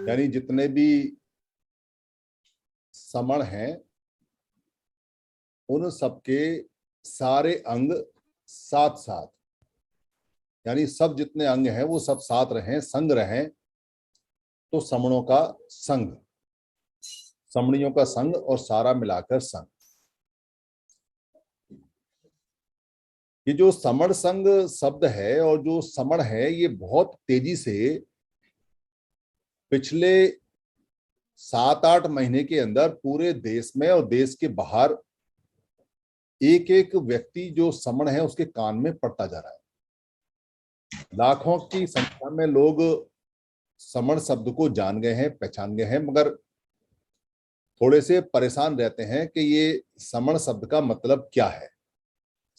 यानी जितने भी समण हैं उन सबके सारे अंग साथ साथ, यानी सब जितने अंग हैं वो सब साथ रहें, संग रहें, तो समणों का संग, समणियों का संग और सारा मिलाकर संग। ये जो समण संग शब्द है और जो समण है ये बहुत तेजी से पिछले 7-8 महीने के अंदर पूरे देश में और देश के बाहर एक एक व्यक्ति जो समण है उसके कान में पड़ता जा रहा है। लाखों की संख्या में लोग समण शब्द को जान गए हैं, पहचान गए हैं, मगर थोड़े से परेशान रहते हैं कि ये समण शब्द का मतलब क्या है।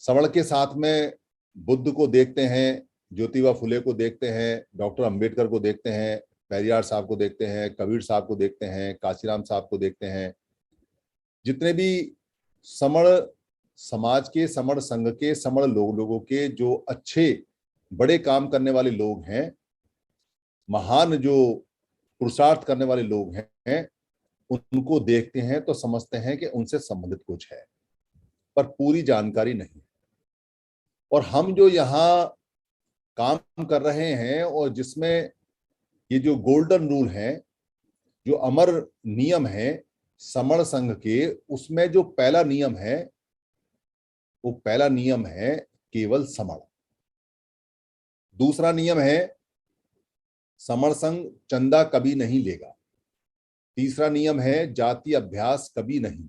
समण के साथ में बुद्ध को देखते हैं, ज्योतिबा फुले को देखते हैं, डॉक्टर अंबेडकर को देखते हैं, पेरियार साहब को देखते हैं, कबीर साहब को देखते हैं, काशीराम साहब को देखते हैं। जितने भी समण समाज के, समण संघ के, समण लोगों के जो अच्छे बड़े काम करने वाले लोग हैं, महान जो पुरुषार्थ करने वाले लोग हैं, उनको देखते हैं तो समझते हैं कि उनसे संबंधित कुछ है, पर पूरी जानकारी नहीं। और हम जो यहाँ काम कर रहे हैं और जिसमें ये जो गोल्डन रूल है, जो अमर नियम है समण संघ के, उसमें जो पहला नियम है वो पहला नियम है केवल समण। दूसरा नियम है समण संघ चंदा कभी नहीं लेगा। तीसरा नियम है जाति अभ्यास कभी नहीं।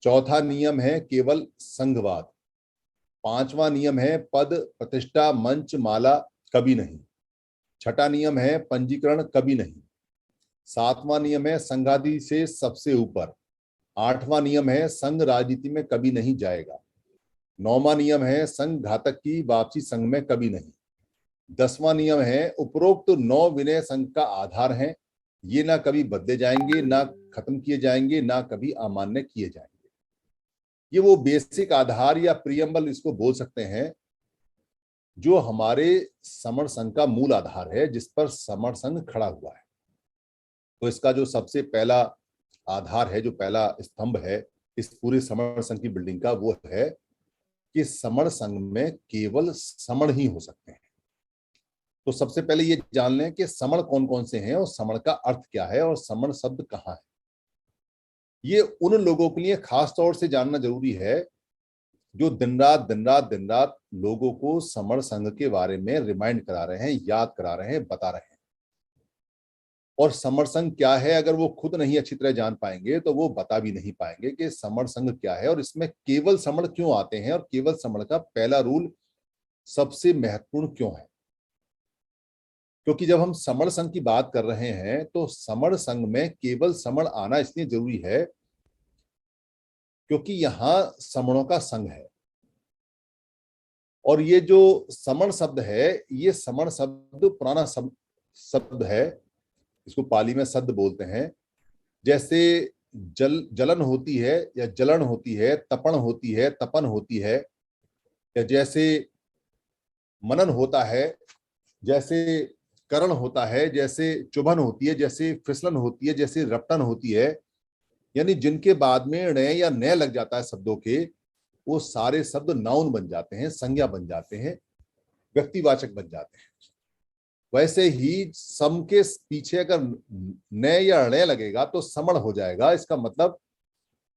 चौथा नियम है केवल संघवाद। पांचवा नियम है पद प्रतिष्ठा मंच माला कभी नहीं। छठा नियम है पंजीकरण कभी नहीं। सातवां नियम है संघादि से सबसे ऊपर। आठवां नियम है संघ राजनीति में कभी नहीं जाएगा। नौवां नियम है संघ घातक की वापसी संघ में कभी नहीं। 10वां नियम है उपरोक्त 9 विनय संघ का आधार है, ये ना कभी बदले जाएंगे, ना खत्म किए जाएंगे, ना कभी अमान्य किए जाएंगे। ये वो बेसिक आधार या प्रियम्बल इसको बोल सकते हैं जो हमारे समण संघ का मूल आधार है, जिस पर समण संघ खड़ा हुआ है। तो इसका जो सबसे पहला आधार है, जो पहला स्तंभ है इस पूरे समण संघ की बिल्डिंग का, वो है कि समण संघ में केवल समण ही हो सकते हैं। तो सबसे पहले ये जान लें कि समण कौन कौन से हैं और समण का अर्थ क्या है और समण शब्द कहाँ है। ये उन लोगों के लिए खास तौर से जानना जरूरी है जो दिन रात लोगों को समण संघ के बारे में रिमाइंड करा रहे हैं, याद करा रहे हैं, बता रहे हैं। और समण संघ क्या है अगर वो खुद नहीं अच्छी तरह जान पाएंगे तो वो बता भी नहीं पाएंगे कि समण संघ क्या है और इसमें केवल समण क्यों आते हैं और केवल समण का पहला रूल सबसे महत्वपूर्ण क्यों है। क्योंकि जब हम समण संघ की बात कर रहे हैं तो समण संघ में केवल समण आना इसलिए जरूरी है क्योंकि यहां समणों का संघ है। और ये जो समण शब्द है, ये समण शब्द पुराना शब्द है, इसको पाली में सद्द बोलते हैं। जैसे जलन होती है या जलन होती है, तपन होती है, तपन होती है, या जैसे मनन होता है, जैसे करण होता है, जैसे चुभन होती है, जैसे फिसलन होती है, जैसे रपटन होती है, यानी जिनके बाद में ण या न लग जाता है शब्दों के, वो सारे शब्द नाउन बन जाते हैं, संज्ञा बन जाते हैं, व्यक्तिवाचक बन जाते हैं। वैसे ही सम के पीछे अगर न या ण लगेगा तो समण हो जाएगा। इसका मतलब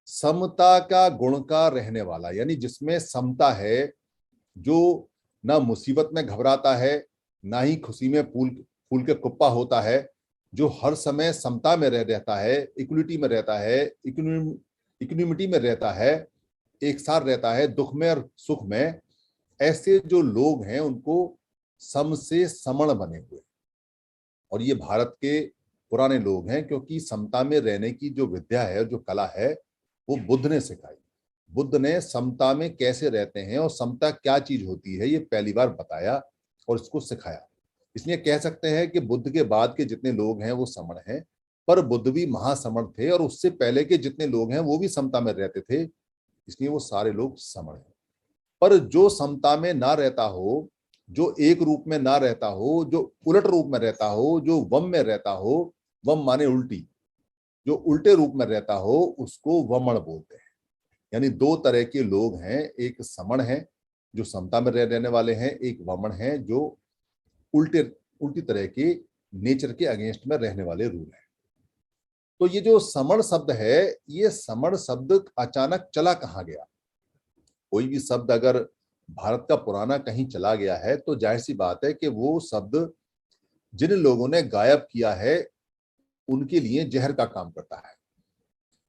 समता का गुण का रहने वाला, यानी जिसमें समता है, जो ना मुसीबत में घबराता है, ना ही खुशी में फूल के कुप्पा होता है, जो हर समय समता में रहता है, इक्वलिटी में रहता है, इक्विनिमिटी में रहता है, एक साथ रहता है दुख में और सुख में। ऐसे जो लोग हैं उनको सम से समण बने हुए। और ये भारत के पुराने लोग हैं, क्योंकि समता में रहने की जो विद्या है, जो कला है, वो बुद्ध ने सिखाई। बुद्ध ने समता में कैसे रहते हैं और समता क्या चीज होती है ये पहली बार बताया और इसको सिखाया। इसलिए कह सकते हैं कि बुद्ध के बाद के जितने लोग हैं वो समण हैं, पर बुद्ध भी महासमण थे और उससे पहले के जितने लोग हैं वो भी समता में रहते थे, इसलिए वो सारे लोग समण हैं। पर जो समता में ना रहता हो, जो एक रूप में ना रहता हो, जो उलट रूप में रहता हो, जो वम में रहता हो, वम माने उल्टी, जो उल्टे रूप में रहता हो उसको वमन बोलते हैं। यानी दो तरह के लोग हैं, एक समण है जो समता में रहने वाले हैं, एक वमन है जो उल्टी तरह के नेचर के अगेंस्ट में रहने वाले रूल है। तो ये जो समण शब्द है, ये समण शब्द अचानक चला कहाँ गया? कोई भी शब्द अगर भारत का पुराना कहीं चला गया है तो जाहिर सी बात है कि वो शब्द जिन लोगों ने गायब किया है उनके लिए जहर का काम करता है,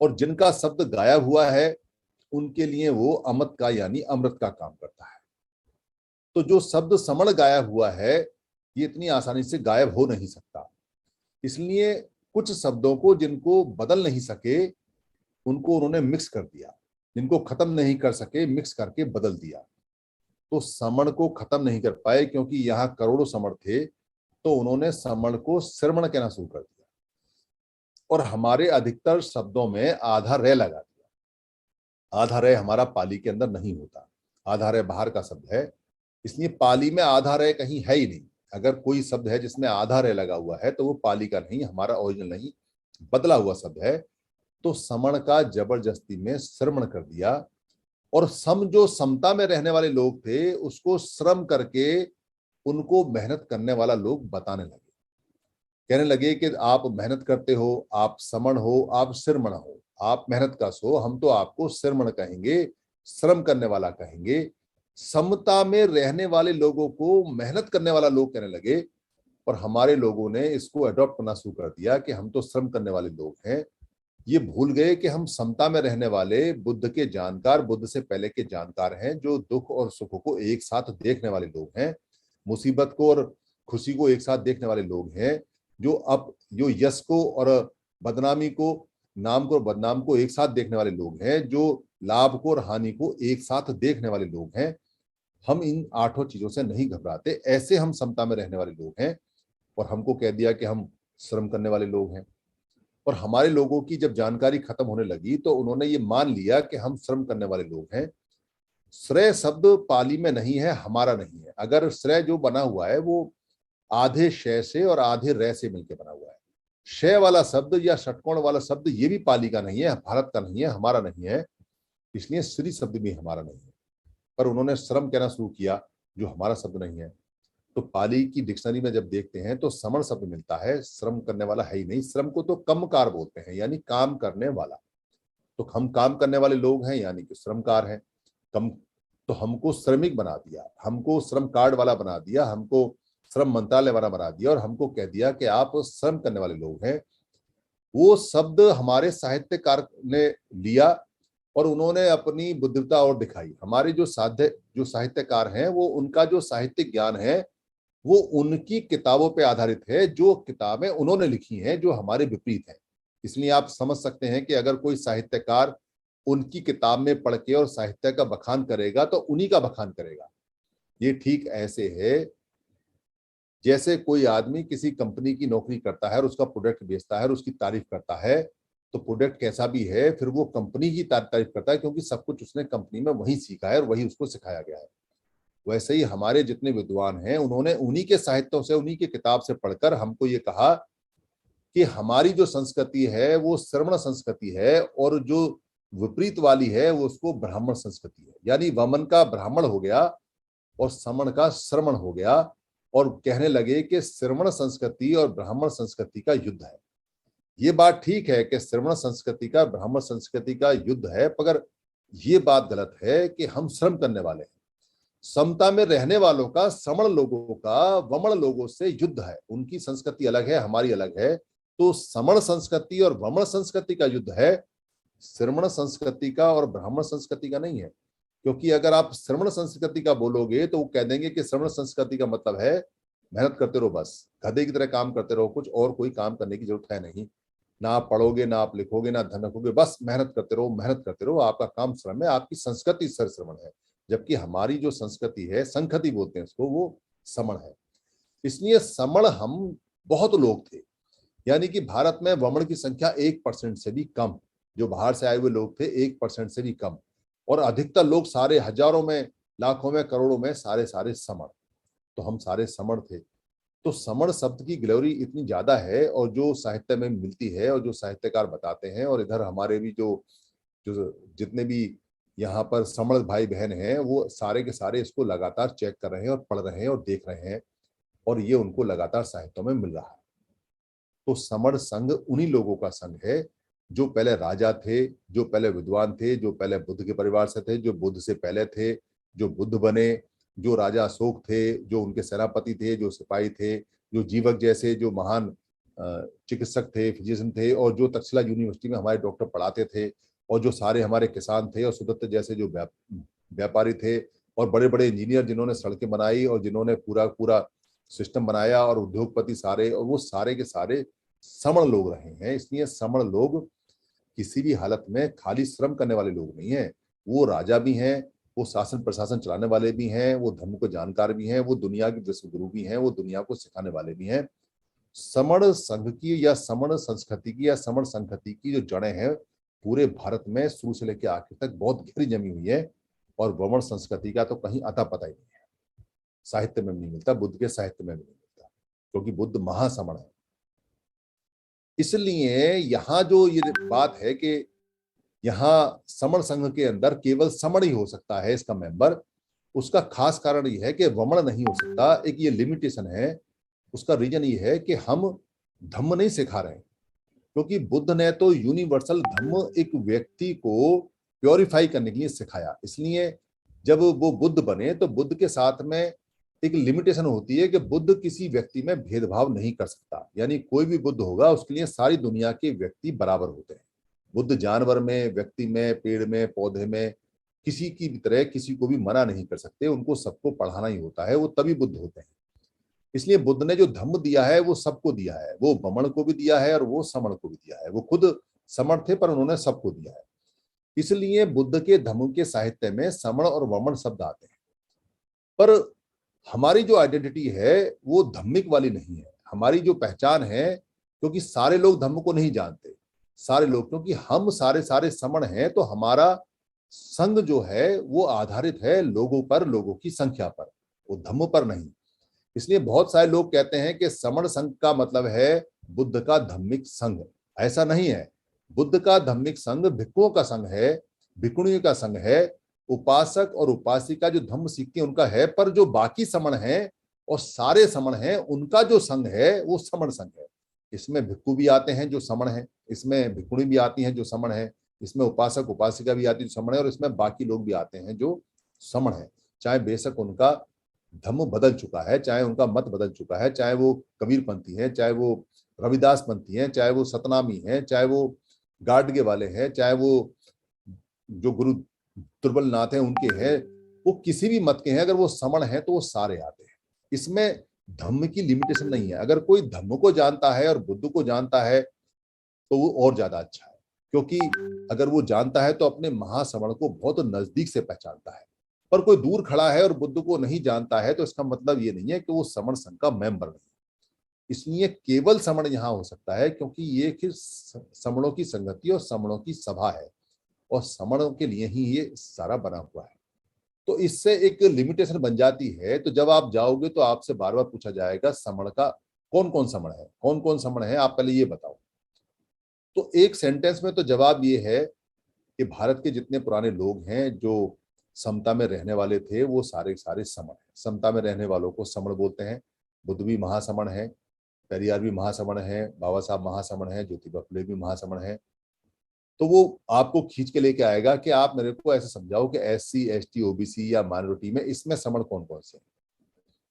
और जिनका शब्द गायब हुआ है उनके लिए वो अमृत का यानी अमृत का काम करता है। तो जो शब्द समण गायब हुआ है ये इतनी आसानी से गायब हो नहीं सकता, इसलिए कुछ शब्दों को जिनको बदल नहीं सके उनको उन्होंने मिक्स कर दिया, जिनको खत्म नहीं कर सके मिक्स करके बदल दिया। तो समण को खत्म नहीं कर पाए क्योंकि यहाँ करोड़ों समण थे, तो उन्होंने समण को श्रवण कहना शुरू कर दिया और हमारे अधिकतर शब्दों में आधा रे लगा दिया। आधा रे हमारा पाली के अंदर नहीं होता, आधा रे बाहर का शब्द है, इसलिए पाली में आधा रे कहीं है ही नहीं। अगर कोई शब्द है जिसमें आधा रे लगा हुआ है तो वो पाली का नहीं, हमारा ओरिजिनल नहीं, बदला हुआ शब्द है। तो समण का जबरदस्ती में श्रवण कर दिया, और सम जो समता में रहने वाले लोग थे उसको श्रम करके उनको मेहनत करने वाला लोग बताने लगे, कहने लगे कि आप मेहनत करते हो, आप समण हो, आप श्रमण हो, आप मेहनत का सो, हम तो आपको श्रमण कहेंगे, श्रम करने वाला कहेंगे। समता में रहने वाले लोगों को मेहनत करने वाला लोग कहने लगे, और हमारे लोगों ने इसको अडॉप्ट करना शुरू कर दिया कि हम तो श्रम करने वाले लोग हैं। ये भूल गए कि हम समता में रहने वाले बुद्ध के जानकार, बुद्ध से पहले के जानकार हैं, जो दुख और सुख को एक साथ देखने वाले लोग हैं, मुसीबत को और खुशी को एक साथ देखने वाले लोग हैं, जो यश को और बदनामी को, नाम को और बदनाम को एक साथ देखने वाले लोग हैं, जो लाभ को और हानि को एक साथ देखने वाले लोग हैं। हम इन आठों चीजों से नहीं घबराते, ऐसे हम समता में रहने वाले लोग हैं, और हमको कह दिया कि हम श्रम करने वाले लोग हैं। और हमारे लोगों की जब जानकारी खत्म होने लगी तो उन्होंने ये मान लिया कि हम श्रम करने वाले लोग हैं। श्रेय शब्द पाली में नहीं है, हमारा नहीं है। अगर श्रेय जो बना हुआ है वो आधे शय से और आधे रे से मिलकर बना हुआ है। शय वाला शब्द या षटकोण वाला शब्द ये भी पाली का नहीं है, भारत का नहीं है, हमारा नहीं है, इसलिए श्री शब्द भी हमारा नहीं है। पर उन्होंने श्रम कहना शुरू किया जो हमारा शब्द नहीं है। तो पाली की डिक्शनरी में जब देखते हैं तो समण शब्द मिलता है, श्रम करने वाला है ही नहीं। श्रम को तो कमकार बोलते हैं, यानी काम करने वाला। तो हम काम करने वाले लोग हैं यानी कि श्रमकार हैं। कम तो हमको श्रमिक बना दिया, हमको श्रम कार्ड वाला बना दिया, हमको श्रम मंत्रालय वाला बना दिया, और हमको कह दिया कि आप श्रम करने वाले लोग हैं। वो शब्द हमारे साहित्यकार ने लिया और उन्होंने अपनी बुद्धिमत्ता और दिखाई। हमारे जो साहित्यकार हैं वो, उनका जो साहित्यिक ज्ञान है वो उनकी किताबों पे आधारित है, जो किताबें उन्होंने लिखी हैं, जो हमारे विपरीत हैं। इसलिए आप समझ सकते हैं कि अगर कोई साहित्यकार उनकी किताब में पढ़ के और साहित्य का बखान करेगा तो उन्हीं का बखान करेगा। ये ठीक ऐसे है जैसे कोई आदमी किसी कंपनी की नौकरी करता है और उसका प्रोडक्ट बेचता है और उसकी तारीफ करता है, तो प्रोडक्ट कैसा भी है फिर वो कंपनी की तारीफ करता है, क्योंकि सब कुछ उसने कंपनी में वही सीखा है और वही उसको सिखाया गया है। वैसे ही हमारे जितने विद्वान हैं उन्होंने उन्हीं के साहित्यों से, उन्हीं के किताब से पढ़कर हमको ये कहा कि हमारी जो संस्कृति है वो श्रवण संस्कृति है, और जो विपरीत वाली है वो उसको ब्राह्मण संस्कृति है। यानी वमन का ब्राह्मण हो गया और समण का श्रवण हो गया, और कहने लगे कि श्रवण संस्कृति और ब्राह्मण संस्कृति का युद्ध है। ये बात ठीक है कि श्रवण संस्कृति का ब्राह्मण संस्कृति का युद्ध है, मगर ये बात गलत है कि हम श्रम करने वाले हैं। समता में रहने वालों का समण लोगों का वमन लोगों से युद्ध है। उनकी संस्कृति अलग है, हमारी अलग है। तो समण संस्कृति और वमन संस्कृति का युद्ध है, श्रवण संस्कृति का और ब्राह्मण संस्कृति का नहीं है। क्योंकि अगर आप श्रवण संस्कृति का बोलोगे तो वो कह देंगे कि श्रवण संस्कृति का मतलब है मेहनत करते रहो, बस गधे की तरह काम करते रहो, कुछ और कोई काम करने की जरूरत है नहीं। ना आप पढ़ोगे, ना आप लिखोगे, ना धन रखोगे, बस मेहनत करते रहो, मेहनत करते रहो, आपका काम श्रम है, आपकी संस्कृति श्रवण है। जबकि हमारी जो संस्कृति है, संखति बोलते हैं उसको, वो समण है। इसलिए समण हम बहुत लोग थे, यानी कि भारत में वमन की संख्या 1% से भी कम, जो बाहर से आए हुए लोग थे 1% से भी कम, और अधिकतर लोग सारे हजारों में, लाखों में, करोड़ों में सारे समण। तो हम सारे समण थे। तो समण शब्द की ग्लोरी इतनी ज्यादा है, और जो साहित्य में मिलती है और जो साहित्यकार बताते हैं, और इधर हमारे भी जो जो जितने भी यहाँ पर समण भाई बहन हैं, वो सारे के सारे इसको लगातार चेक कर रहे हैं और पढ़ रहे हैं और देख रहे हैं, और ये उनको लगातार साहित्यों में मिल रहा है। तो समण संघ उन्हीं लोगों का संघ है जो पहले राजा थे, जो पहले विद्वान थे, जो पहले बुद्ध के परिवार से थे, जो बुद्ध से पहले थे, जो बुद्ध बने, जो राजा अशोक थे, जो उनके सेनापति थे, जो सिपाही थे, जो जीवक जैसे जो महान चिकित्सक थे, फिजिशियन थे, और जो तक्षशिला यूनिवर्सिटी में हमारे डॉक्टर पढ़ाते थे, और जो सारे हमारे किसान थे, और सुदत्त जैसे जो व्यापारी थे, और बड़े बड़े इंजीनियर जिन्होंने सड़कें बनाई और जिन्होंने पूरा पूरा सिस्टम बनाया, और उद्योगपति सारे, और वो सारे के सारे समण लोग रहे हैं। इसलिए समण लोग किसी भी हालत में खाली श्रम करने वाले लोग नहीं हैं। वो राजा भी हैं, वो शासन प्रशासन चलाने वाले भी हैं, वो धर्म को जानकार भी हैं, वो दुनिया के विश्व गुरु भी हैं, वो दुनिया को सिखाने वाले भी हैं। समण संघ की या समण संस्कृति की या समण संस्कृति की जो जड़ें हैं पूरे भारत में शुरू से लेकर आखिर तक बहुत गहरी जमी हुई है, और वमन संस्कृति का तो कहीं अता पता ही नहीं है। साहित्य में भी नहीं मिलता, बुद्ध के साहित्य में भी नहीं मिलता, क्योंकि बुद्ध महासमण है। इसलिए यहाँ जो ये बात है कि यहाँ समण संघ के अंदर केवल समण ही हो सकता है इसका मेंबर, उसका खास कारण ये है कि वमन नहीं हो सकता। एक ये लिमिटेशन है। उसका रीजन ये है कि हम धम्म नहीं सिखा रहे हैं, क्योंकि बुद्ध ने तो यूनिवर्सल धम्म एक व्यक्ति को प्योरीफाई करने के लिए सिखाया। इसलिए जब वो बुद्ध बने तो बुद्ध के साथ में एक लिमिटेशन होती है कि बुद्ध किसी व्यक्ति में भेदभाव नहीं कर सकता, यानी कोई भी बुद्ध होगा उसके लिए सारी दुनिया के व्यक्ति बराबर होते हैं। बुद्ध जानवर में, व्यक्ति में, पेड़ में, पौधे में, किसी की भी तरह किसी को भी मना नहीं कर सकते, उनको सबको पढ़ाना ही होता है, वो तभी बुद्ध होते हैं। इसलिए बुद्ध ने जो धम्म दिया है वो सबको दिया है, वो बमण को भी दिया है और वो समण को भी दिया है। वो खुद समण थे पर उन्होंने सबको दिया है। इसलिए बुद्ध के धम्म के साहित्य में समण और वमन शब्द आते हैं। पर हमारी जो आइडेंटिटी है वो धम्मिक वाली नहीं है। हमारी जो पहचान है, क्योंकि सारे लोग धम्म को नहीं जानते, सारे लोग, क्योंकि हम सारे सारे समण हैं, तो हमारा संघ जो है वो आधारित है लोगों पर, लोगों की संख्या पर, वो धम्म पर नहीं। इसलिए बहुत सारे लोग कहते हैं कि समण संघ का मतलब है बुद्ध का धम्मिक संघ। ऐसा नहीं है। बुद्ध का धम्मिक संघ भिक्षुओं का संघ है, भिक्षुणियों का संघ है, उपासक और उपासिका जो धम्म सीखते हैं उनका है। पर जो बाकी समण है और सारे समण हैं उनका जो संघ है वो समण संघ है। इसमें भिक्षु भी आते हैं जो समण है, इसमें भिक्षुणी भी आती हैं जो समण है, इसमें उपासक उपासिका भी आती है जो समण है, और इसमें बाकी लोग भी आते हैं जो समण है। चाहे बेशक उनका धम्म बदल चुका है, चाहे उनका मत बदल चुका है, चाहे वो कबीरपंथी है, चाहे वो रविदास पंथी है, चाहे वो सतनामी है, चाहे वो गाडगे वाले हैं, चाहे वो जो गुरु दुर्बल नाथ है उनके हैं, वो किसी भी मत के हैं, अगर वो समण है तो वो सारे आते हैं। इसमें धम्म की लिमिटेशन नहीं है। अगर कोई धम्म को जानता है और बुद्ध को जानता है तो वो और ज्यादा अच्छा है, क्योंकि अगर वो जानता है तो अपने महासमण को बहुत नजदीक से पहचानता है। पर कोई दूर खड़ा है और बुद्ध को नहीं जानता है तो इसका मतलब ये नहीं है कि वो समण संघ का मेंबर नहीं। इसलिए केवल समण यहाँ हो सकता है, क्योंकि ये फिर समणों की संगति और समणों की सभा है, और समणों के लिए ही ये सारा बना हुआ है। तो इससे एक लिमिटेशन बन जाती है। तो जब आप जाओगे तो आपसे बार बार पूछा जाएगा समण का कौन कौन समण है, कौन कौन समण है, आप पहले ये बताओ। तो एक सेंटेंस में तो जवाब ये है कि भारत के जितने पुराने लोग हैं जो समता में रहने वाले थे वो सारे सारे समण हैं। समता में रहने वालों को समण बोलते हैं। बुद्ध भी महासमण है, पेरियार भी महासमण है, बाबा साहब महासमण है, ज्योतिबा फुले भी महासमण है। तो वो आपको खींच के लेके आएगा कि आप मेरे को ऐसे समझाओ कि SC ST OBC या माइनॉरिटी में इसमें समण कौन कौन से हैं।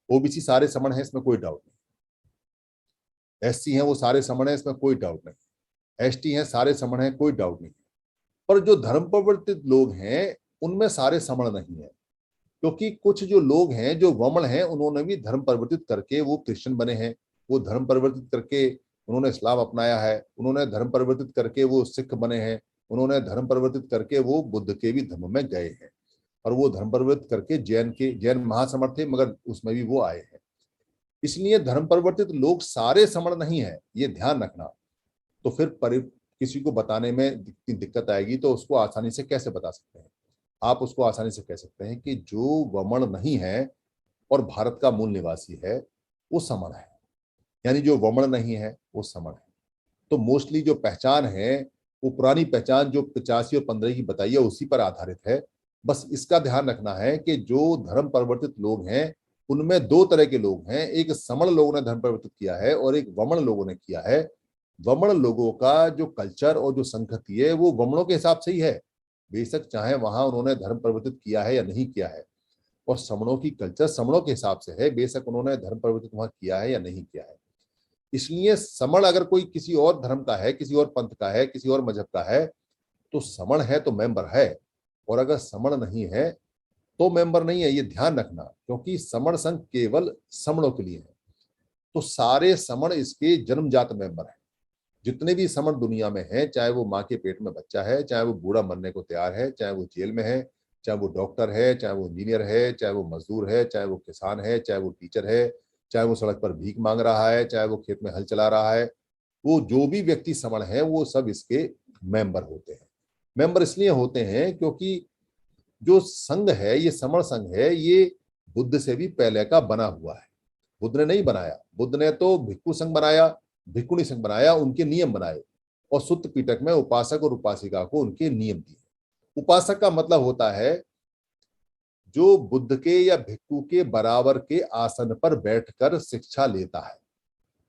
OBC सारे समण हैं, इसमें कोई डाउट नहीं। SC हैं वो सारे समण हैं, इसमें कोई डाउट नहीं। ST हैं सारे समण हैं, कोई डाउट नहीं। पर जो धर्म परिवर्तित लोग हैं उनमें सारे समण नहीं है, क्योंकि कुछ जो लोग हैं जो वमन हैं उन्होंने भी धर्म परिवर्तित करके वो क्रिश्चियन बने हैं, वो धर्म परिवर्तित करके उन्होंने इस्लाम अपनाया है, उन्होंने धर्म परिवर्तित करके वो सिख बने हैं, उन्होंने धर्म परिवर्तित करके वो बुद्ध के भी धर्म में गए हैं, और वो धर्म परिवर्तित करके जैन महासमण थे मगर उसमें भी वो आए हैं। इसलिए धर्म परिवर्तित लोग सारे समण नहीं है, ये ध्यान रखना। तो फिर किसी को बताने में दिक्कत आएगी तो उसको आसानी से कैसे बता सकते हैं। आप उसको आसानी से कह सकते हैं कि जो वमन नहीं है और भारत का मूल निवासी है वो समण है। यानी जो वमन नहीं है वो समण है। तो मोस्टली जो पहचान है वो पुरानी पहचान जो 85 और 15 की बताई है उसी पर आधारित है। बस इसका ध्यान रखना है कि जो धर्म परिवर्तित लोग हैं उनमें दो तरह के लोग हैं, एक समण लोगों ने धर्म परिवर्तित किया है और एक वमन लोगों ने किया है। वमन लोगों का जो कल्चर और जो संस्कृति है वो वमनों के हिसाब से ही है, बेशक चाहे वहां उन्होंने धर्म परिवर्तित किया है या नहीं किया है, और समणों की कल्चर समणों के हिसाब से है, बेशक उन्होंने धर्म परिवर्तित वहां किया है या नहीं किया है। इसलिए समण अगर कोई किसी और धर्म का है, किसी और पंथ का है, किसी और मजहब का है, तो समण है तो मेंबर है, और अगर समण नहीं है तो मेंबर नहीं है। ये ध्यान रखना, क्योंकि समण संघ केवल समणों के लिए है। तो सारे समण इसके जन्मजात मेंबर हैं। जितने भी समण दुनिया में हैं, चाहे वो माँ के पेट में बच्चा है, चाहे वो बूढ़ा मरने को तैयार है, चाहे वो जेल में है, चाहे वो डॉक्टर है, चाहे वो इंजीनियर है, चाहे वो मजदूर है, चाहे वो किसान है, चाहे वो टीचर है, चाहे वो सड़क पर भीख मांग रहा है, चाहे वो खेत में हल चला रहा है, वो जो भी व्यक्ति समण है वो सब इसके मेंबर होते हैं। मेंबर इसलिए होते हैं क्योंकि जो संघ है, ये समण संघ है, ये बुद्ध से भी पहले का बना हुआ है। बुद्ध ने नहीं बनाया, बुद्ध ने तो भिक्खु संघ बनाया, भिक्खुणी संघ बनाया, उनके नियम बनाए, और सुत्त पिटक में उपासक और उपासिका को उनके नियम दिए। उपासक का मतलब होता है जो बुद्ध के या भिक्खु के बराबर के आसन पर बैठकर शिक्षा लेता है,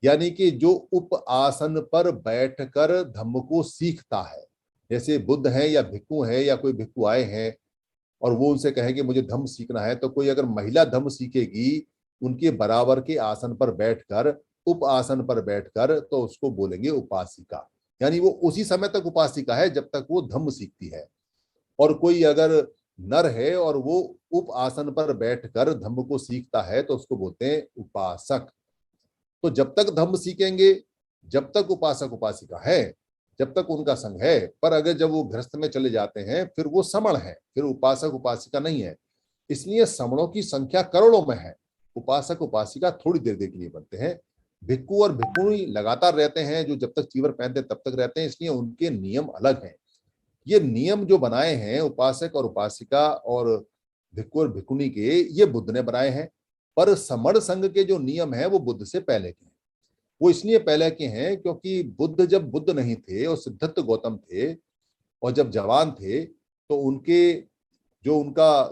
यानी कि जो उप आसन पर बैठकर धम्म को सीखता है। जैसे बुद्ध है या भिक्खु है या कोई भिक्खु आए हैं और वो उनसे कहे कि मुझे धम्म सीखना है, तो कोई अगर महिला धम्म सीखेगी उनके बराबर के आसन पर बैठकर, उप आसन पर बैठकर, तो उसको बोलेंगे उपासिका। यानी वो उसी समय तक उपासिका है जब तक वो धम्म सीखती है। और कोई अगर नर है और वो उप आसन पर बैठकर धम्म को सीखता है तो उसको बोलते हैं उपासक। तो जब तक धम्म सीखेंगे, जब तक उपासक उपासिका है, जब तक उनका संग है, पर अगर जब वो गृहस्थ में चले जाते हैं फिर वो समण है, फिर उपासक उपासिका नहीं है। इसलिए समणों की संख्या करोड़ों में है, उपासक उपासिका थोड़ी देर देर के लिए बनते हैं। भिक्खु और भिक्खुणी लगातार रहते हैं, जो जब तक चीवर पहनते तब तक रहते हैं, इसलिए उनके नियम अलग हैं। ये नियम जो बनाए हैं उपासक और उपासिका और भिक्खु और भिक्खुणी के, ये बुद्ध ने बनाए हैं। पर समण संघ के जो नियम है वो बुद्ध से पहले के हैं। वो इसलिए पहले के हैं क्योंकि बुद्ध जब बुद्ध नहीं थे और सिद्धार्थ गौतम थे और जब जवान थे, तो उनके जो उनका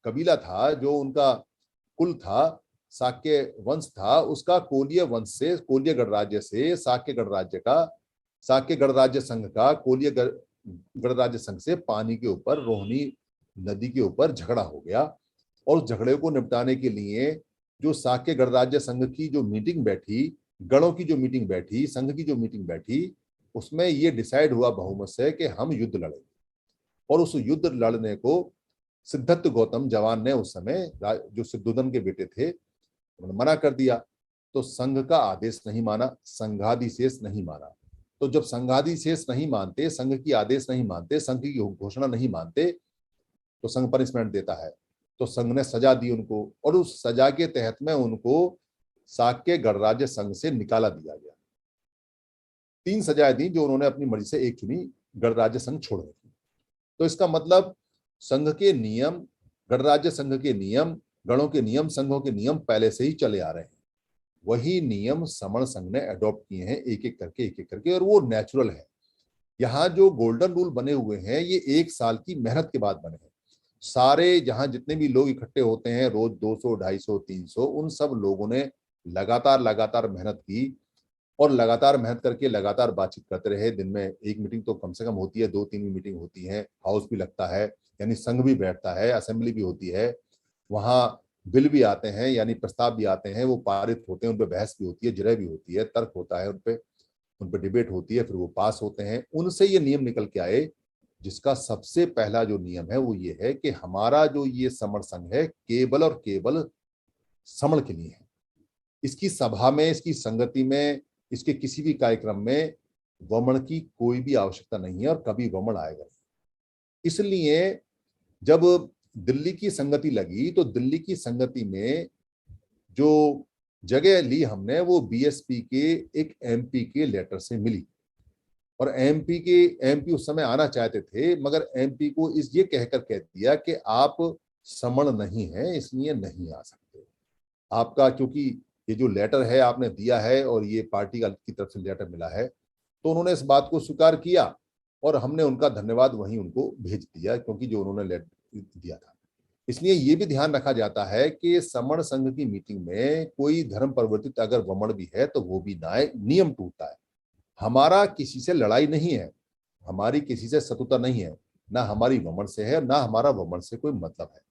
कबीला था, जो उनका कुल था, शाक्य वंश था, उसका कोलीय वंश से, कोलीय गणराज्य से शाक्य गणराज्य का, शाक्य गणराज्य संघ का कोलीय गणराज्य संघ से पानी के ऊपर, रोहिणी नदी के ऊपर झगड़ा हो गया। और उस झगड़े को निपटाने के लिए जो शाक्य गणराज्य संघ की जो मीटिंग बैठी, गणों की जो मीटिंग बैठी, संघ की जो मीटिंग बैठी, उसमें ये डिसाइड हुआ बहुमत से कि हम युद्ध लड़ेंगे। और उस युद्ध लड़ने को सिद्धार्थ गौतम जवान ने उस समय, जो सिद्धोधन के बेटे थे, उन्होंने मना कर दिया। तो संघ का आदेश नहीं माना, संघादिशेष नहीं माना। तो जब संघादिशेष नहीं मानते, संघ की आदेश नहीं मानते, संघ की घोषणा नहीं मानते, तो संघ पनिशमेंट देता है। तो संघ ने सजा दी उनको, और उस सजा के तहत में उनको शाक्य गणराज्य संघ से निकाला दिया गया। 3 सजाएं दी जो उन्होंने अपनी मर्जी से एक चुनी, गणराज्य संघ छोड़ने की। तो इसका मतलब संघ के नियम, गणराज्य संघ के नियम, गणों के नियम, संघों के नियम पहले से ही चले आ रहे हैं। वही नियम समण संघ ने अडॉप्ट किए हैं एक एक करके, एक एक करके, और वो नेचुरल है। यहाँ जो गोल्डन रूल बने हुए हैं ये 1 साल की मेहनत के बाद बने हैं। सारे जहां जितने भी लोग इकट्ठे होते हैं रोज 200, 250, 300, उन सब लोगों ने लगातार लगातार मेहनत की, और लगातार मेहनत करके लगातार बातचीत करते रहे। दिन में एक मीटिंग तो कम से कम होती है, 2-3 भी मीटिंग होती है, हाउस भी लगता है, यानी संघ भी बैठता है, असेंबली भी होती है, वहां बिल भी आते हैं, यानी प्रस्ताव भी आते हैं, वो पारित होते हैं, उन पर बहस भी होती है, जिरह भी होती है, तर्क होता है, उन पे डिबेट होती है, फिर वो पास होते हैं। उनसे ये नियम निकल के आए, जिसका सबसे पहला जो नियम है वो ये है कि हमारा जो ये समण संघ है केवल और केवल समण के लिए है। इसकी सभा में, इसकी संगति में, इसके किसी भी कार्यक्रम में वमन की कोई भी आवश्यकता नहीं है, और कभी वमन आएगा नहीं। इसलिए जब दिल्ली की संगति लगी, तो दिल्ली की संगति में जो जगह ली हमने वो बीएसपी के एक एमपी के लेटर से मिली। और एमपी उस समय आना चाहते थे, मगर एमपी को ये कहकर कह दिया कि आप समण नहीं है, इसलिए नहीं आ सकते। आपका क्योंकि ये जो लेटर है आपने दिया है और ये पार्टी की तरफ से लेटर मिला है, तो उन्होंने इस बात को स्वीकार किया और हमने उनका धन्यवाद वहीं उनको भेज दिया, क्योंकि जो उन्होंने लेटर दिया था। इसलिए ये भी ध्यान रखा जाता है कि समण संघ की मीटिंग में कोई धर्म परिवर्तित अगर वमन भी है तो वो भी ना नियम टूटता है। हमारा किसी से लड़ाई नहीं है, हमारी किसी से शत्रुता नहीं है, ना हमारी वमन से है, ना हमारा वमन से कोई मतलब है।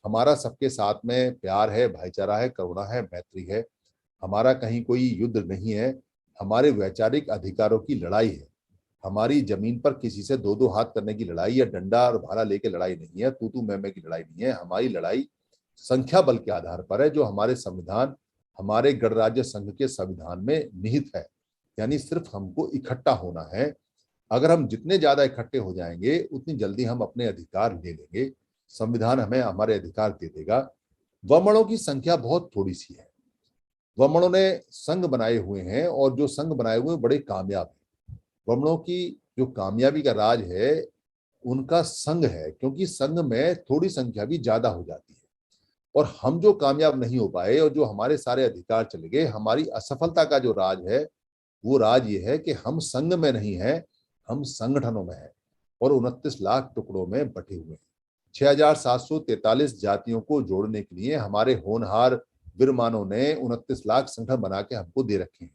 हमारा सबके साथ में प्यार है, भाईचारा है, करुणा है, मैत्री है। हमारा कहीं कोई युद्ध नहीं है, हमारे वैचारिक अधिकारों की लड़ाई है। हमारी जमीन पर किसी से दो दो हाथ करने की लड़ाई या डंडा और भाला लेके लड़ाई नहीं है, तू मैं की लड़ाई नहीं है। हमारी लड़ाई संख्या बल के आधार पर है, जो हमारे संविधान, हमारे गणराज्य संघ के संविधान में निहित है। यानी सिर्फ हमको इकट्ठा होना है। अगर हम जितने ज्यादा इकट्ठे हो जाएंगे उतनी जल्दी हम अपने अधिकार ले लेंगे, संविधान हमें हमारे अधिकार दे देगा। वमनों की संख्या बहुत थोड़ी सी है। वमनों ने संघ बनाए हुए हैं और जो संघ बनाए हुए बड़े कामयाब हैं। वमनों की जो कामयाबी का राज है उनका संघ है, क्योंकि संघ में थोड़ी संख्या भी ज्यादा हो जाती है। और हम जो कामयाब नहीं हो पाए और जो हमारे सारे अधिकार चले गए, हमारी असफलता का जो राज है वो राज ये है कि हम संघ में नहीं है, हम संगठनों में है और 29 लाख टुकड़ों में बटे हुए हैं। 6,743 जातियों को जोड़ने के लिए हमारे होनहार विद्वानों ने 29 लाख संगठन बना के हमको दे रखे हैं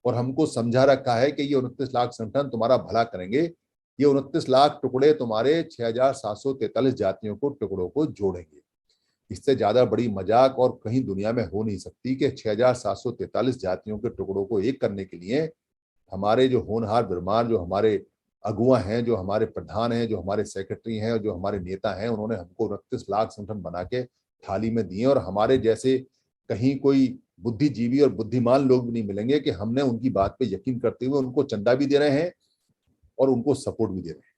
और हमको समझा रखा है कि ये 29 लाख संगठन तुम्हारा भला करेंगे। ये 29 लाख टुकड़े तुम्हारे 6,743 जातियों को टुकड़ों को जोड़ेंगे। इससे ज्यादा बड़ी मजाक और कहीं दुनिया में हो नहीं सकती कि 6,743 जातियों के टुकड़ों को एक करने के लिए हमारे जो होनहार विद्वान, जो हमारे अगुआ हैं, जो हमारे प्रधान हैं, जो हमारे सेक्रेटरी हैं और जो हमारे नेता हैं, उन्होंने हमको 29 लाख संगठन बना के थाली में दिए। और हमारे जैसे कहीं कोई बुद्धिजीवी और बुद्धिमान लोग भी नहीं मिलेंगे कि हमने उनकी बात पे यकीन करते हुए उनको चंदा भी दे रहे हैं और उनको सपोर्ट भी दे रहे हैं।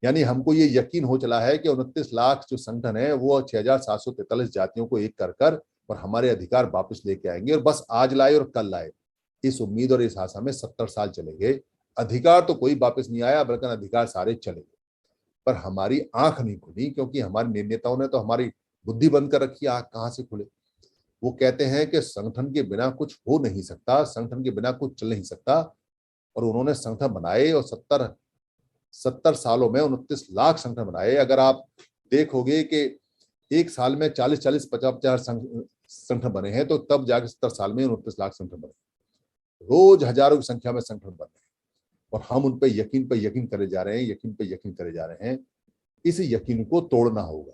यानी हमको ये यकीन हो चला है कि 29 लाख जो संगठन है वो 6,743 जातियों को एक कर कर और हमारे अधिकार वापस लेके आएंगे। और बस आज लाए और कल लाए, इस उम्मीद और इस आशा में 70 साल चले गए। अधिकार तो कोई वापस नहीं आया, बल्कि अधिकार सारे चले गए। पर हमारी आंख नहीं खुली, क्योंकि हमारे नेताओं ने तो हमारी बुद्धि बंद कर रखी, आंख कहां से खुले। वो कहते हैं कि संगठन के बिना कुछ हो नहीं सकता, संगठन के बिना कुछ चल नहीं सकता। और उन्होंने संगठन बनाए और 70 सालों में 29 लाख संगठन बनाए। अगर आप देखोगे कि एक साल में 40-40, 50-50 संगठन बने हैं, तो तब जाके 70 साल में 29 लाख संगठन बने। रोज हजारों की संख्या में संगठन बन रहे हैं और हम उन पे यकीन करे जा रहे हैं, यकीन पे यकीन करे जा रहे हैं। इस यकीन को तोड़ना होगा।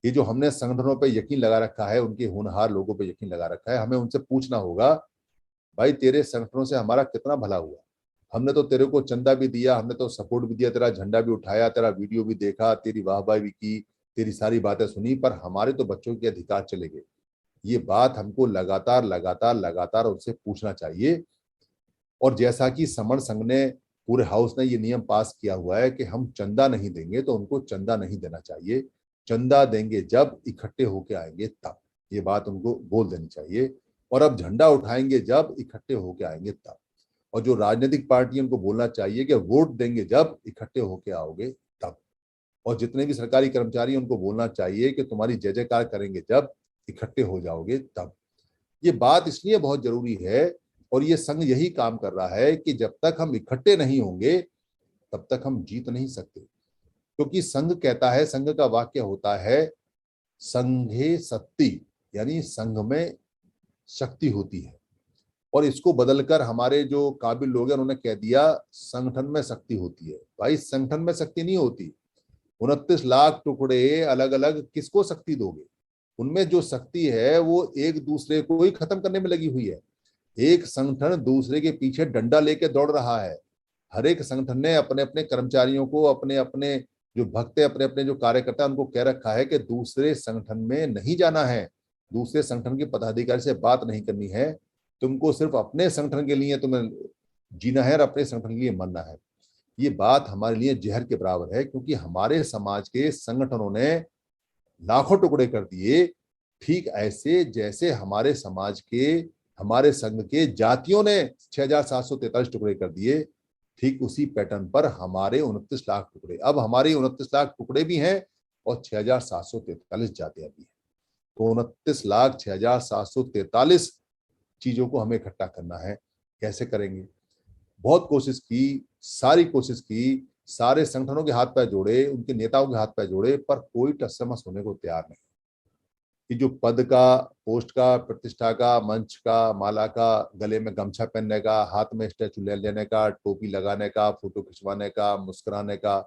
ये जो हमने संगठनों पे यकीन लगा रखा है, उनके होनहार लोगों पे यकीन लगा रखा है, हमें उनसे पूछना होगा, भाई तेरे संगठनों से हमारा कितना भला हुआ? हमने तो तेरे को चंदा भी दिया, हमने तो सपोर्ट भी दिया, तेरा झंडा भी उठाया, तेरा वीडियो भी देखा, तेरी वाहवाही भी की, तेरी सारी बातें सुनी, पर हमारे तो बच्चों के अधिकार चले गए। ये बात हमको लगातार लगातार लगातार उनसे पूछना चाहिए। और जैसा कि समण संघ ने, पूरे हाउस ने ये नियम पास किया हुआ है कि हम चंदा नहीं देंगे, तो उनको चंदा नहीं देना चाहिए। चंदा देंगे जब, इकट्ठे होके आएंगे तब, ये बात उनको बोल देनी चाहिए। और अब झंडा उठाएंगे जब, इकट्ठे होके आएंगे तब। और जो राजनीतिक पार्टी, उनको बोलना चाहिए कि वोट देंगे जब, इकट्ठे होके आओगे तब। और जितने भी सरकारी कर्मचारी, उनको बोलना चाहिए कि तुम्हारी जय जयकार करेंगे जब, इकट्ठे हो जाओगे तब। ये बात इसलिए बहुत जरूरी है और ये संघ यही काम कर रहा है कि जब तक हम इकट्ठे नहीं होंगे तब तक हम जीत नहीं सकते। क्योंकि संघ कहता है, संघ का वाक्य होता है संघे शक्ति, यानी संघ में शक्ति होती है। और इसको बदलकर हमारे जो काबिल लोग हैं उन्होंने कह दिया संगठन में शक्ति होती है। भाई संगठन में शक्ति नहीं होती। 29 लाख टुकड़े अलग अलग किसको शक्ति दोगे? उनमें जो शक्ति है वो एक दूसरे को ही खत्म करने में लगी हुई है। एक संगठन दूसरे के पीछे डंडा लेके दौड़ रहा है। हर एक संगठन ने अपने अपने कर्मचारियों को, अपने अपने जो भक्त है, अपने अपने जो कार्यकर्ता, उनको कह रखा है कि दूसरे संगठन में नहीं जाना है, दूसरे संगठन के पदाधिकारी से बात नहीं करनी है, तुमको सिर्फ अपने संगठन के लिए तुम्हें जीना है और अपने संगठन के लिए मरना है। ये बात हमारे लिए जहर के बराबर है, क्योंकि हमारे समाज के संगठनों ने लाखों टुकड़े कर दिए, ठीक ऐसे जैसे हमारे समाज के, हमारे संघ के जातियों ने 6,743 टुकड़े कर दिए। ठीक उसी पैटर्न पर हमारे 29 लाख टुकड़े, अब हमारे 29 लाख टुकड़े भी हैं और 6,743 जातियां भी हैं। तो 29 लाख 6,743 चीजों को हमें इकट्ठा करना है। कैसे करेंगे? बहुत कोशिश की, सारी कोशिश की, सारे संगठनों के हाथ पैर जोड़े, उनके नेताओं के हाथ पैर जोड़े, पर कोई टसमस होने को तैयार नहीं। कि जो पद का, पोस्ट का, प्रतिष्ठा का, मंच का, माला का, गले में गमछा पहनने का, हाथ में स्टैचू ले लेने का, टोपी लगाने का, फोटो खिंचवाने का, मुस्कुराने का,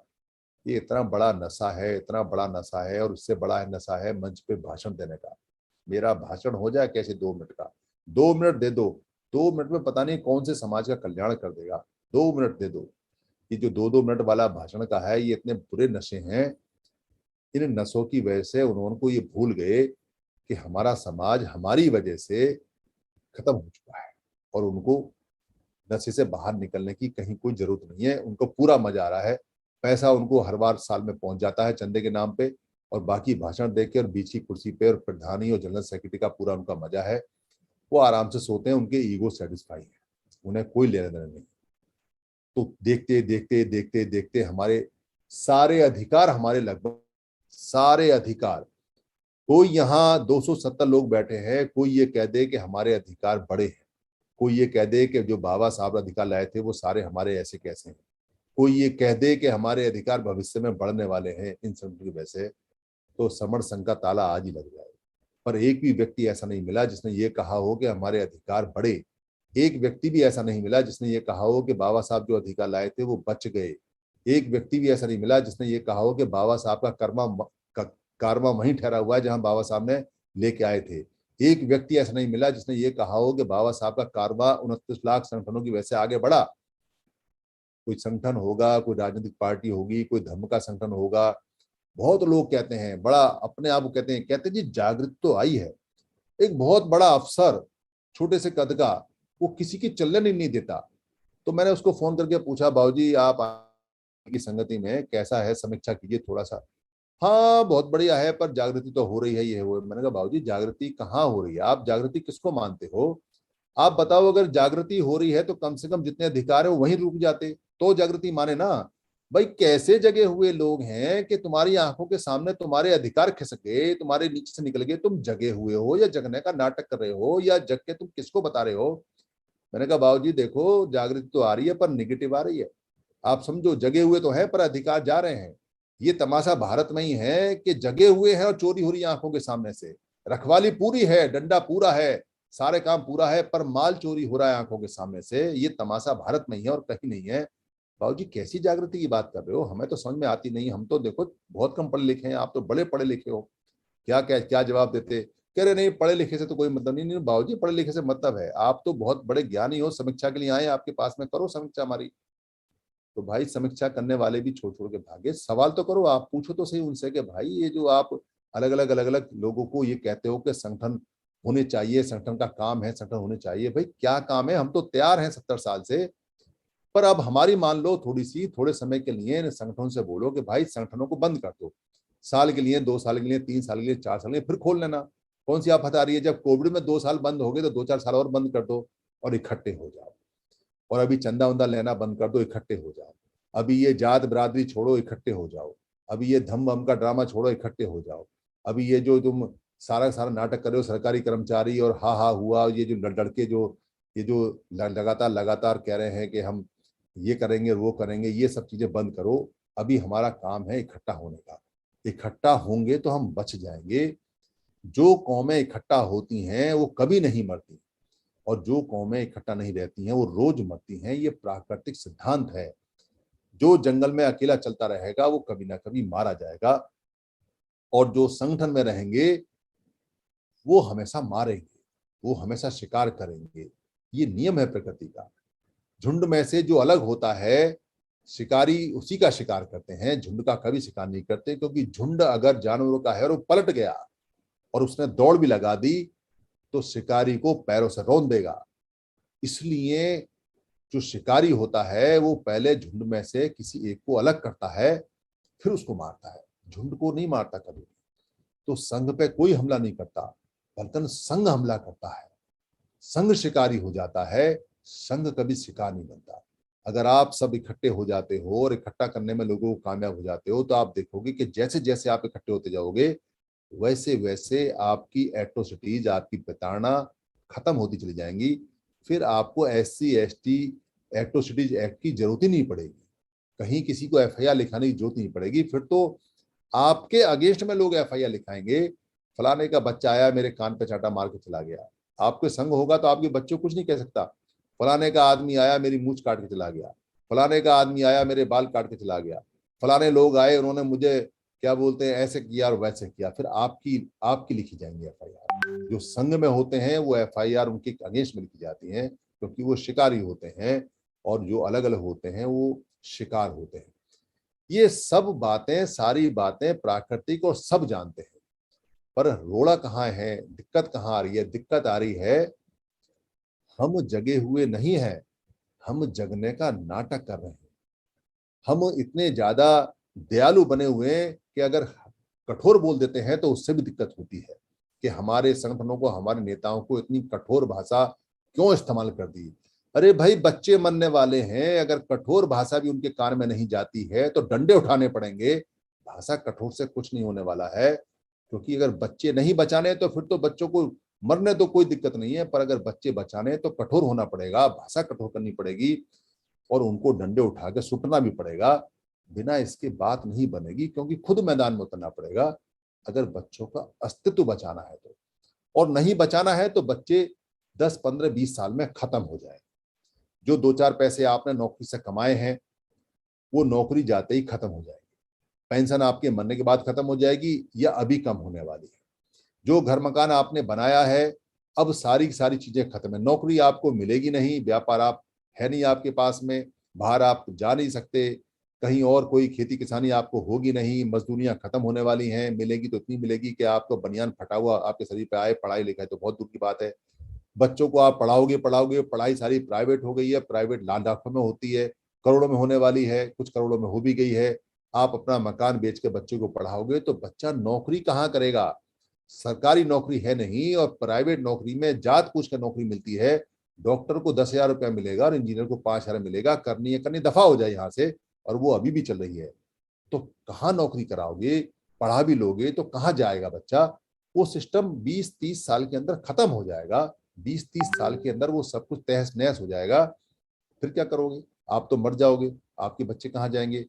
ये इतना बड़ा नशा है, इतना बड़ा नशा है। और उससे बड़ा है नशा है मंच पे भाषण देने का। मेरा भाषण हो जाए कैसे 2 मिनट का, 2 मिनट दे दो, 2 मिनट में पता नहीं कौन से समाज का कल्याण कर देगा। 2 मिनट दे दो। ये जो 2-2 मिनट वाला भाषण का है, ये इतने बुरे नशे हैं। इन नशों की वजह से उन्होंने को ये भूल गए कि हमारा समाज हमारी वजह से खत्म हो चुका है, और उनको नशे से बाहर निकलने की कहीं कोई जरूरत नहीं है। उनको पूरा मजा आ रहा है। पैसा उनको हर बार साल में पहुंच जाता है चंदे के नाम पे, और बाकी भाषण देख के और बीच की कुर्सी पे और प्रधानी और जनरल सेक्रेटरी का पूरा उनका मजा है। वो आराम से सोते हैं, उनके ईगो सेटिस्फाई है, उन्हें कोई लेना देना नहीं। तो देखते देखते देखते देखते हमारे सारे अधिकार, हमारे लगभग सारे अधिकार, कोई यहाँ 270 लोग बैठे हैं, कोई ये कह दे कि हमारे अधिकार बड़े हैं, कोई ये कह दे कि जो बाबा साहब अधिकार लाए थे वो सारे हमारे ऐसे कैसे हैं, कोई ये कह दे कि हमारे अधिकार भविष्य में बढ़ने वाले हैं इन सब की वजह से, तो समर संघ का ताला आज ही लग जाए। पर एक भी व्यक्ति ऐसा नहीं मिला जिसने ये कहा हो कि हमारे अधिकार बढ़े। एक व्यक्ति भी ऐसा नहीं मिला जिसने ये कहा हो कि बाबा साहब जो अधिकार लाए थे वो बच गए। एक व्यक्ति भी ऐसा नहीं मिला जिसने ये कहा हो कि बाबा साहब का कारवा वहीं ठहरा हुआ है जहां बाबा साहब ने लेके आए थे। एक व्यक्ति ऐसा नहीं मिला जिसने ये कहा हो कि बाबा साहब का कारवा 29 लाख संगठनों की वजह से आगे बढ़ा। कोई संगठन होगा, कोई राजनीतिक पार्टी होगी, कोई धर्म का संगठन होगा। बहुत लोग कहते हैं, बड़ा अपने आप को कहते हैं जी जागृति तो आई है। एक बहुत बड़ा अफसर, छोटे से कद का, वो किसी की चलने नहीं देता। तो मैंने उसको फोन करके पूछा, बाबूजी आप की संगति में कैसा है, समीक्षा कीजिए थोड़ा सा। हाँ बहुत बढ़िया है, पर जागृति तो हो रही है, ये वो। मैंने कहा बाबूजी जागृति कहाँ हो रही है, आप जागृति किसको मानते हो? आप बताओ, अगर जागृति हो रही है तो कम से कम जितने अधिकार है वो वहीं रुक जाते, तो जागृति माने ना। भाई कैसे जगे हुए लोग हैं कि तुम्हारी आंखों के सामने तुम्हारे अधिकार खिसक गए, तुम्हारे नीचे से निकल गए, तुम जगे हुए हो या जगने का नाटक कर रहे हो, या जग के तुम किसको बता रहे हो? मैंने कहा बाबूजी देखो जागृति तो आ रही है पर निगेटिव आ रही है। आप समझो जगे हुए तो है पर अधिकार जा रहे हैं। ये तमाशा भारत में ही है कि जगे हुए हैं और चोरी हो रही है आंखों के सामने से। रखवाली पूरी है, डंडा पूरा है, सारे काम पूरा है, पर माल चोरी हो रहा है आंखों के सामने से। ये तमाशा भारत में ही है और कहीं नहीं है। बाबूजी कैसी जागृति की बात कर रहे हो? हमें तो समझ में आती नहीं। हम तो देखो बहुत कम पढ़े लिखे हैं, आप तो बड़े पढ़े लिखे हो। क्या क्या क्या जवाब देते? कह रहे नहीं पढ़े लिखे से तो कोई मतलब नहीं। नहीं बाबूजी पढ़े लिखे से मतलब है, आप तो बहुत बड़े ज्ञानी हो, समीक्षा के लिए आए आपके पास में, करो समीक्षा हमारी। तो भाई समीक्षा करने वाले भी छोड़ छोड़ के भागे। सवाल तो करो, आप पूछो तो सही उनसे कि भाई ये जो आप अलग अलग लोगों को ये कहते हो कि संगठन होने चाहिए, संगठन का काम है, संगठन होने चाहिए, भाई क्या काम है? हम तो तैयार हैं 70 साल से। पर अब हमारी मान लो थोड़ी सी, थोड़े समय के लिए इन संगठनों से बोलो कि भाई संगठनों को बंद कर दो, साल के लिए, 2 साल के लिए, 3 साल के लिए, 4 साल के लिए, फिर खोल लेना। कौन सी आफत आ रही है? जब कोविड में 2 साल बंद हो गए तो 2-4 साल और बंद कर दो और इकट्ठे हो जाओ। और अभी चंदा वंदा लेना बंद कर दो, इकट्ठे हो जाओ। अभी ये जात बिरादरी छोड़ो, इकट्ठे हो जाओ। अभी ये धम बम का ड्रामा छोड़ो, इकट्ठे हो जाओ। अभी ये जो तुम सारा सारा नाटक कर रहे हो सरकारी कर्मचारी और हा हुआ, ये जो लड़के जो ये जो लगातार लगातार कह रहे हैं कि हम ये करेंगे वो करेंगे, ये सब चीजें बंद करो। अभी हमारा काम है इकट्ठा होने का। इकट्ठा होंगे तो हम बच जाएंगे। जो कौमें इकट्ठा होती हैं वो कभी नहीं मरती, और जो कौमें इकट्ठा नहीं रहती हैं वो रोज मरती हैं। ये प्राकृतिक सिद्धांत है। जो जंगल में अकेला चलता रहेगा वो कभी ना कभी मारा जाएगा, और जो संगठन में रहेंगे वो हमेशा मारेंगे, वो हमेशा शिकार करेंगे। ये नियम है प्रकृति का। झुंड में से जो अलग होता है, शिकारी उसी का शिकार करते हैं, झुंड का कभी शिकार नहीं करते। क्योंकि झुंड अगर जानवरों का है और वो पलट गया और उसने दौड़ भी लगा दी तो शिकारी को पैरों से रौंद देगा। इसलिए जो शिकारी होता है वो पहले झुंड में से किसी एक को अलग करता है, फिर उसको मारता है, झुंड को नहीं मारता कभी। तो संघ पे कोई हमला नहीं करता, बल्कि संघ हमला करता है। संघ शिकारी हो जाता है, संघ कभी शिकार नहीं बनता। अगर आप सब इकट्ठे हो जाते हो और इकट्ठा करने में लोगों को कामयाब हो जाते हो तो आप देखोगे कि जैसे जैसे आप इकट्ठे होते जाओगे वैसे वैसे आपकी एट्रोसिटीज, आपकी प्रताड़ना खत्म होती चली जाएंगी। फिर आपको SC ST एट्रोसिटीज एक्ट की जरूरत ही नहीं पड़ेगी, कहीं किसी को FIR लिखाने की जरूरत नहीं पड़ेगी। फिर तो आपके अगेंस्ट में लोग FIR लिखाएंगे, फलाने का बच्चा आया मेरे कान पे चाटा मार के चला गया। आपके संग होगा तो आपके बच्चों को कुछ नहीं कह सकता। फलाने का आदमी आया मेरी मूछ काट के चला गया, फलाने का आदमी आया मेरे बाल काट के चला गया, फलाने लोग आए उन्होंने मुझे क्या बोलते हैं ऐसे किया और वैसे किया। फिर आपकी आपकी लिखी जाएंगी FIR। जो संघ में होते हैं वो FIR उनके अगेंस्ट में लिखी जाती हैं, क्योंकि वो शिकारी होते हैं, और जो अलग अलग होते हैं वो शिकार होते हैं। ये सब बातें, सारी बातें प्राकृतिक और सब जानते हैं। पर रोड़ा कहाँ है, दिक्कत कहाँ आ रही है? दिक्कत आ रही है हम जगे हुए नहीं हैं, हम जगने का नाटक कर रहे हैं। हम इतने ज्यादा दयालु बने हुए हैं कि अगर कठोर बोल देते हैं तो उससे भी दिक्कत होती है कि हमारे संगठनों को, हमारे नेताओं को इतनी कठोर भाषा क्यों इस्तेमाल कर दी। अरे भाई, बच्चे मरने वाले हैं, अगर कठोर भाषा भी उनके कान में नहीं जाती है तो डंडे उठाने पड़ेंगे। भाषा कठोर से कुछ नहीं होने वाला है, क्योंकि अगर बच्चे नहीं बचाने तो फिर तो बच्चों को मरने तो कोई दिक्कत नहीं है, पर अगर बच्चे बचाने तो कठोर होना पड़ेगा, भाषा कठोर करनी पड़ेगी और उनको डंडे उठा के सुटना भी पड़ेगा। बिना इसके बात नहीं बनेगी, क्योंकि खुद मैदान में उतरना पड़ेगा अगर बच्चों का अस्तित्व बचाना है तो। और नहीं बचाना है तो बच्चे 10 15 20 साल में खत्म हो जाए। जो 2 4 पैसे आपने नौकरी से कमाए हैं वो नौकरी जाते ही खत्म हो जाएगी। पेंशन आपके मरने के बाद खत्म हो जाएगी या अभी कम होने वाली है। जो घर मकान आपने बनाया है, अब सारी सारी चीजें खत्म है। नौकरी आपको मिलेगी नहीं, व्यापार आप है नहीं आपके पास में, बाहर आप जा नहीं सकते, कहीं और कोई खेती किसानी आपको होगी नहीं, मजदूरियां खत्म होने वाली हैं। मिलेगी तो इतनी मिलेगी कि आपको बनियान फटा हुआ आपके शरीर पे आए। पढ़ाई लिखाई तो बहुत दूर की बात है। बच्चों को आप पढ़ाओगे पढ़ाओगे, पढ़ाई सारी प्राइवेट हो गई है, प्राइवेट लाखों में होती है, करोड़ों में होने वाली है, कुछ करोड़ों में हो भी गई है। आप अपना मकान बेच के बच्चे को पढ़ाओगे तो बच्चा नौकरी कहाँ करेगा? सरकारी नौकरी है नहीं, और प्राइवेट नौकरी में जात पूछ कर नौकरी मिलती है। डॉक्टर को 10,000 रुपया मिलेगा और इंजीनियर को 5,000 मिलेगा। करनी है करनी, दफा हो जाए यहाँ से। और वो अभी भी चल रही है। तो कहाँ नौकरी कराओगे? पढ़ा भी लोगे तो कहाँ जाएगा बच्चा? वो सिस्टम 20 30 साल के अंदर खत्म हो जाएगा। 20 30 साल के अंदर वो सब कुछ तहस नहस हो जाएगा। फिर क्या करोगे? आप तो मर जाओगे, आपके बच्चे कहाँ जाएंगे?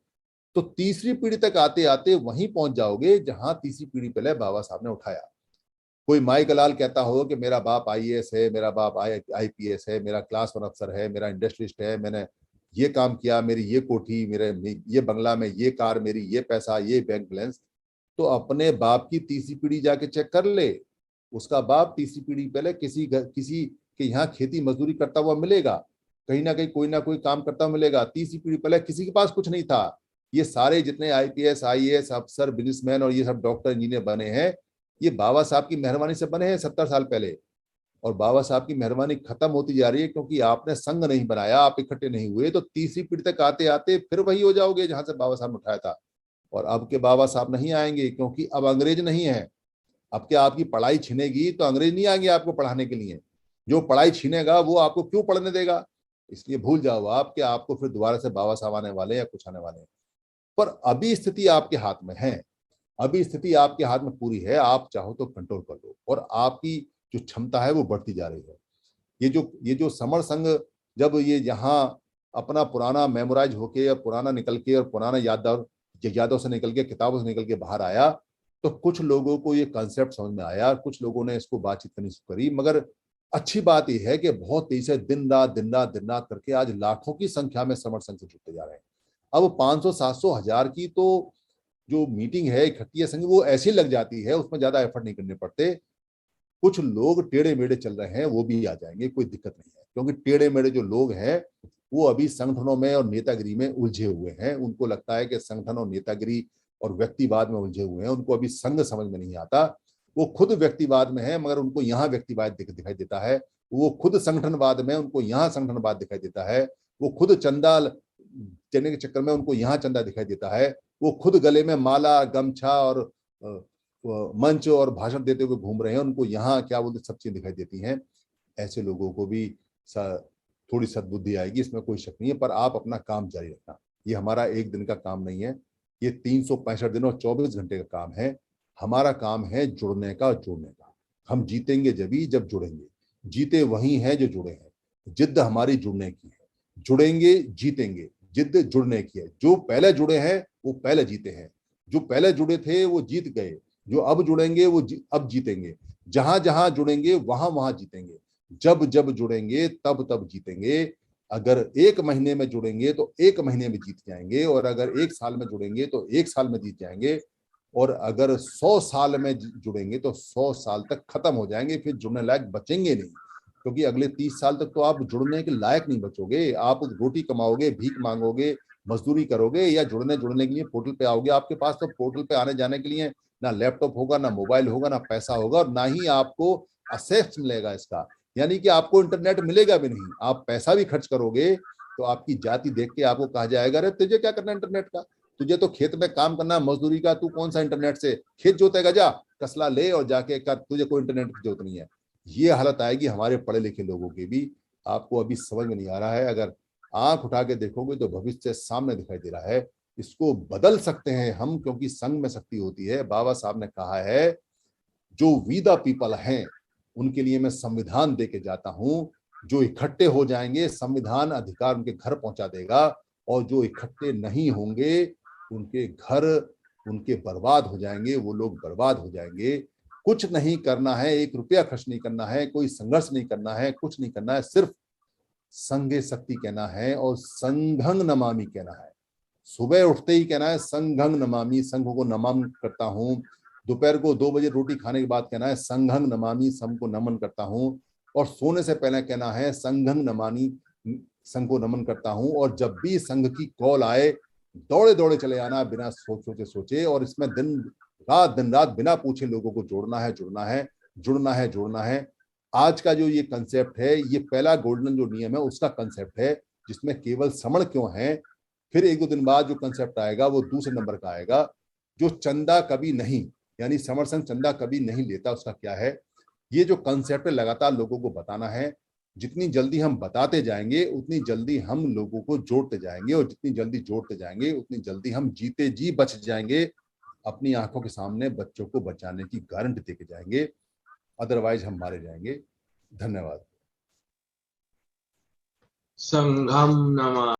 तो तीसरी पीढ़ी तक आते आते वहीं पहुंच जाओगे जहां तीसरी पीढ़ी पहले बाबा साहब ने उठाया। कोई माई का लाल कहता हो कि मेरा बाप IAS है, मेरा बाप IPS है, मेरा क्लास 1 अफसर है, मेरा इंडस्ट्रियलिस्ट है, मैंने ये काम किया, मेरी ये कोठी, मेरे ये बंगला में ये कार, मेरी ये पैसा, ये बैंक बैलेंस। तो अपने बाप की तीसरी पीढ़ी जाके चेक कर ले। उसका बाप तीसरी पीढ़ी पहले किसी के यहाँ खेती मजदूरी करता हुआ मिलेगा, कहीं ना कोई काम करता हुआ मिलेगा। तीसरी पीढ़ी पहले किसी के पास कुछ नहीं था। ये सारे जितने IPS IAS अफसर, बिजनेसमैन और ये सब डॉक्टर इंजीनियर बने हैं, ये बाबा साहब की मेहरबानी से बने हैं 70 साल पहले। और बाबा साहब की मेहरबानी खत्म होती जा रही है, क्योंकि आपने संघ नहीं बनाया, आप इकट्ठे नहीं हुए। तो तीसरी पीढ़ी तक आते आते फिर वही हो जाओगे जहां से बाबा साहब ने उठाया था। और अब के बाबा साहब नहीं आएंगे, क्योंकि अब अंग्रेज नहीं है। अब क्या आपकी पढ़ाई छीनेगी तो अंग्रेज नहीं आएंगे आपको पढ़ाने के लिए। जो पढ़ाई छीनेगा वो आपको क्यों पढ़ने देगा? इसलिए भूल जाओ आप कि आपको फिर दोबारा से बाबा साहब आने वाले या कुछ आने वाले हैं। पर अभी स्थिति आपके हाथ में है, अभी स्थिति आपके हाथ में पूरी है। आप चाहो तो कंट्रोल कर लो, और आपकी जो क्षमता है वो बढ़ती जा रही है। ये जो समर संघ, जब ये यहाँ अपना पुराना मेमोराइज होके या पुराना निकल के और पुराना यादों से निकल के, किताबों से निकल के बाहर आया, तो कुछ लोगों को ये कॉन्सेप्ट समझ में आया, कुछ लोगों ने इसको बातचीत करनी शुरू करी। मगर अच्छी बात यह है कि बहुत तेजी से दिन रात करके आज लाखों की संख्या में समर संघ से जुड़ते जा रहे हैं। अब 500 700 1000 की तो जो मीटिंग है, इकट्ठी है संघ, वो ऐसी लग जाती है, उसमें ज्यादा एफर्ट नहीं करने पड़ते। कुछ लोग टेढ़े मेढ़े चल रहे हैं वो भी आ जाएंगे, कोई दिक्कत नहीं है। क्योंकि टेढ़े मेढ़े जो लोग हैं वो अभी संगठनों में और नेतागिरी में उलझे हुए हैं। उनको लगता है कि संगठन और नेतागिरी और व्यक्तिवाद में उलझे हुए हैं, उनको अभी संघ समझ में नहीं आता। वो खुद व्यक्तिवाद में है मगर उनको यहाँ व्यक्तिवाद दिखाई देता है। वो खुद संगठनवाद में, उनको यहाँ संगठनवाद दिखाई देता है। वो खुद चंदा देने के चक्कर में उनको यहाँ चंदा दिखाई देता है। वो खुद गले में माला, गमछा और मंच और भाषण देते हुए घूम रहे हैं, उनको यहाँ क्या बोलते सब चीजें दिखाई देती हैं। ऐसे लोगों को भी थोड़ी सद्बुद्धि आएगी, इसमें कोई शक नहीं है। पर आप अपना काम जारी रखना। ये हमारा एक दिन का काम नहीं है, ये 365 दिन और 24 घंटे का काम है। हमारा काम है जुड़ने का, जोड़ने का। हम जीतेंगे जब जुड़ेंगे। जीते वही हैं जो जुड़े हैं। जिद्द हमारी जुड़ने की है, जुड़ेंगे जीतेंगे। जिद्द जुड़ने की है। जो पहले जुड़े हैं वो पहले जीते हैं, जो पहले जुड़े थे वो जीत गए, जो अब जुड़ेंगे वो अब जीतेंगे। जहां जहां जुड़ेंगे वहां वहां जीतेंगे, जब जब जुड़ेंगे तब तब जीतेंगे। अगर 1 महीने में जुड़ेंगे तो 1 महीने में जीत जाएंगे, और अगर 1 साल में जुड़ेंगे तो 1 साल में जीत जाएंगे, और अगर 100 साल में जुड़ेंगे तो 100 साल तक खत्म हो जाएंगे, फिर जुड़ने लायक बचेंगे नहीं। क्योंकि अगले 30 साल तक तो आप जुड़ने के लायक नहीं बचोगे। आप रोटी कमाओगे, भीख मांगोगे, मजदूरी करोगे, या जुड़ने के लिए पोर्टल पे आओगे। आपके पास तो पोर्टल पे आने जाने के लिए ना लैपटॉप होगा, ना मोबाइल होगा, ना पैसा होगा, और ना ही आपको असेस मिलेगा इसका। यानी कि आपको इंटरनेट मिलेगा भी नहीं। आप पैसा भी खर्च करोगे तो आपकी जाति देख के आपको कहा जाएगा, अरे तुझे क्या करना इंटरनेट का, तुझे तो खेत में काम करना, मजदूरी का, तू कौन सा इंटरनेट से खेत जोतेगा, जा कसला ले और जाके कर, तुझे कोई इंटरनेट की जरूरत नहीं है। ये हालत आएगी हमारे पढ़े लिखे लोगों की भी। आपको अभी समझ में नहीं आ रहा है, अगर आंख उठा के देखोगे तो भविष्य सामने दिखाई दे रहा है। इसको बदल सकते हैं हम, क्योंकि संघ में शक्ति होती है। बाबा साहब ने कहा है, जो वी द पीपल हैं उनके लिए मैं संविधान दे के जाता हूं। जो इकट्ठे हो जाएंगे संविधान अधिकार उनके घर पहुंचा देगा, और जो इकट्ठे नहीं होंगे उनके घर, उनके बर्बाद हो जाएंगे, वो लोग बर्बाद हो जाएंगे। कुछ नहीं करना है, 1 रुपया खर्च नहीं करना है, कोई संघर्ष नहीं करना है, कुछ नहीं करना है, सिर्फ संघे शक्ति कहना है और संघं नमामि कहना है। सुबह उठते ही कहना है संघं नमामि, संघ को नमन करता हूँ। दोपहर को 2 बजे रोटी खाने के बाद कहना है संघं नमामि, संघ को नमन करता हूँ। और सोने से पहले कहना है संघं नमामि, संघ को नमन करता हूँ। और जब भी संघ की कॉल आए दौड़े दौड़े चले आना, बिना सोचे सोचे। और इसमें दिन रात बिना पूछे लोगों को जोड़ना है, जुड़ना है, जुड़ना है, जुड़ना है। आज का जो ये कंसेप्ट है, ये पहला गोल्डन जो नियम है उसका कंसेप्ट है, जिसमें केवल श्रमण क्यों है। फिर 1-2 दिन बाद जो कंसेप्ट आएगा वो दूसरे नंबर का आएगा, जो चंदा कभी नहीं, यानी समर्थन चंदा कभी नहीं लेता, उसका क्या है। ये जो कंसेप्ट है लगातार लोगों को बताना है। जितनी जल्दी हम बताते जाएंगे उतनी जल्दी हम लोगों को जोड़ते जाएंगे, और जितनी जल्दी जोड़ते जाएंगे उतनी जल्दी हम जीते जी बच जाएंगे। अपनी आंखों के सामने बच्चों को बचाने की गारंटी देके जाएंगे, अदरवाइज हम मारे जाएंगे। धन्यवाद। संघम नमः।